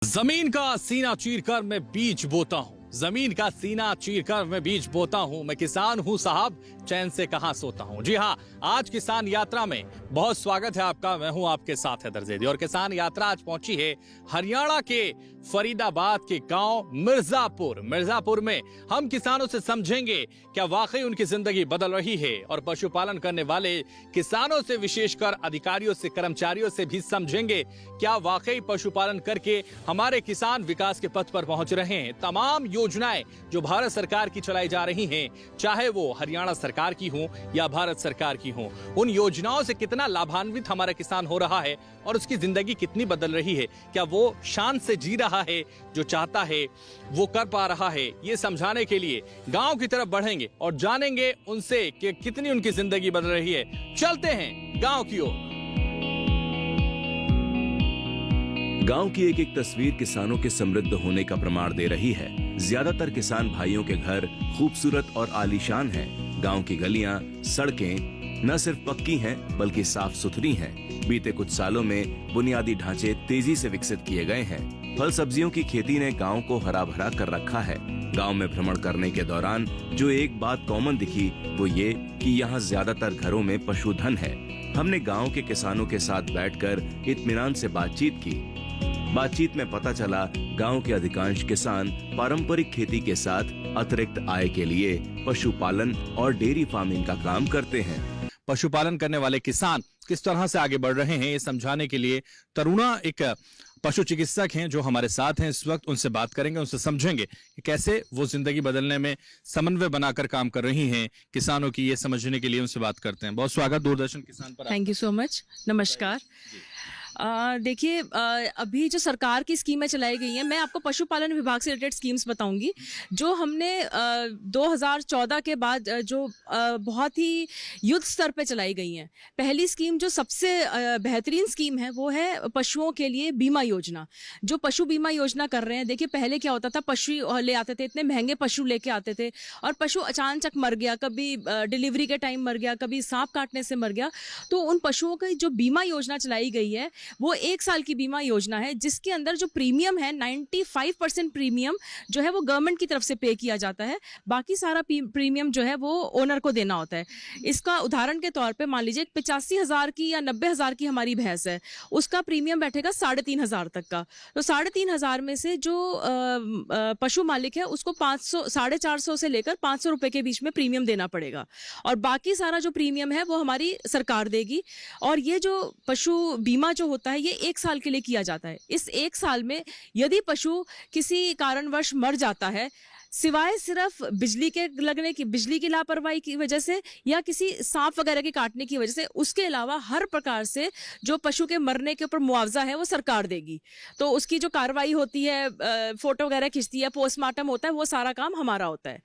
जमीन का सीना चीरकर मैं बीज बोता हूँ। जमीन का सीना चीरकर मैं बीज बोता हूँ। मैं किसान हूँ साहब, चैन से कहां सोता हूँ। जी हाँ, आज किसान यात्रा में बहुत स्वागत है आपका। मैं हूँ आपके साथ हैदर ज़ैदी और किसान यात्रा आज पहुंची है हरियाणा के फरीदाबाद के गांव मिर्जापुर में हम किसानों से समझेंगे क्या वाकई उनकी जिंदगी बदल रही है, और पशुपालन करने वाले किसानों से, विशेषकर अधिकारियों से, कर्मचारियों से भी समझेंगे क्या वाकई पशुपालन करके हमारे किसान विकास के पथ पर पहुंच रहे हैं। तमाम योजनाएं जो भारत सरकार की चलाई जा रही हैं, चाहे वो हरियाणा सरकार की हो या भारत सरकार की हो, उन योजनाओं से कितना लाभान्वित हमारा किसान हो रहा है और उसकी जिंदगी कितनी बदल रही है। क्या वो शान से जी रहा है, जो चाहता है वो कर पा रहा है। ये समझाने के लिए गांव की तरफ बढ़ेंगे और जानेंगे उनसे कि कितनी उनकी जिंदगी बदल रही है। चलते हैं गांव की ओर। गांव की एक एक तस्वीर किसानों के समृद्ध होने का प्रमाण दे रही है। ज्यादातर किसान भाइयों के घर खूबसूरत और आलीशान हैं। गांव की गलियां, सड़कें न सिर्फ पक्की हैं बल्कि साफ सुथरी हैं। बीते कुछ सालों में बुनियादी ढांचे तेजी से विकसित किए गए हैं। फल सब्जियों की खेती ने गांव को हरा भरा कर रखा है। गांव में भ्रमण करने के दौरान जो एक बात कॉमन दिखी वो ये कि यहाँ ज्यादातर घरों में पशुधन है। हमने गांव के किसानों के साथ बैठकर इत्मीनान से बातचीत की। बातचीत में पता चला गांव के अधिकांश किसान पारंपरिक खेती के साथ अतिरिक्त आय के लिए पशुपालन और डेयरी फार्मिंग का काम करते हैं। पशुपालन करने वाले किसान किस तरह से आगे बढ़ रहे हैं, ये समझाने के लिए तरुणा एक पशु चिकित्सक हैं जो हमारे साथ हैं इस वक्त। उनसे बात करेंगे, उनसे समझेंगे कि कैसे वो जिंदगी बदलने में समन्वय बनाकर काम कर रही हैं किसानों की। ये समझने के लिए उनसे बात करते हैं। बहुत स्वागत दूरदर्शन किसान पर। Thank you so much. नमस्कार। देखिए, अभी जो सरकार की स्कीमें चलाई गई हैं, मैं आपको पशुपालन विभाग से रिलेटेड स्कीम्स बताऊंगी जो हमने 2014 के बाद जो बहुत ही युद्ध स्तर पे चलाई गई हैं। पहली स्कीम जो सबसे बेहतरीन स्कीम है वो है पशुओं के लिए बीमा योजना। जो पशु बीमा योजना कर रहे हैं, देखिए पहले क्या होता था, पशु ले आते थे, इतने महंगे पशु लेके आते थे और पशु अचानक मर गया, कभी डिलीवरी के टाइम मर गया, कभी सांप काटने से मर गया। तो उन पशुओं की जो बीमा योजना चलाई गई है वो 1 साल की बीमा योजना है, जिसके अंदर जो प्रीमियम है 95% प्रीमियम जो है वो गवर्नमेंट की तरफ से पे किया जाता है। बाकी सारा प्रीमियम जो है वो ओनर को देना होता है। इसका उदाहरण के तौर पे मान लीजिए 85,000 की या 90,000 की हमारी भैंस है, उसका प्रीमियम बैठेगा 3,500 तक का। तो 3,500 में से जो पशु मालिक है उसको 450 से लेकर 500 रुपए के बीच में प्रीमियम देना पड़ेगा, और बाकी सारा जो प्रीमियम है वो हमारी सरकार देगी। और ये जो पशु बीमा जो होता है ये 1 साल के लिए किया जाता है। इस 1 साल में यदि पशु किसी कारणवश मर जाता है, सिवाय सिर्फ बिजली की लापरवाही की वजह से या किसी सांप वगैरह के काटने की वजह से, उसके अलावा हर प्रकार से जो पशु के मरने के ऊपर मुआवजा है वो सरकार देगी। तो उसकी जो कार्रवाई होती है, फोटो वगैरह खींचती है, पोस्टमार्टम होता है, वो सारा काम हमारा होता है।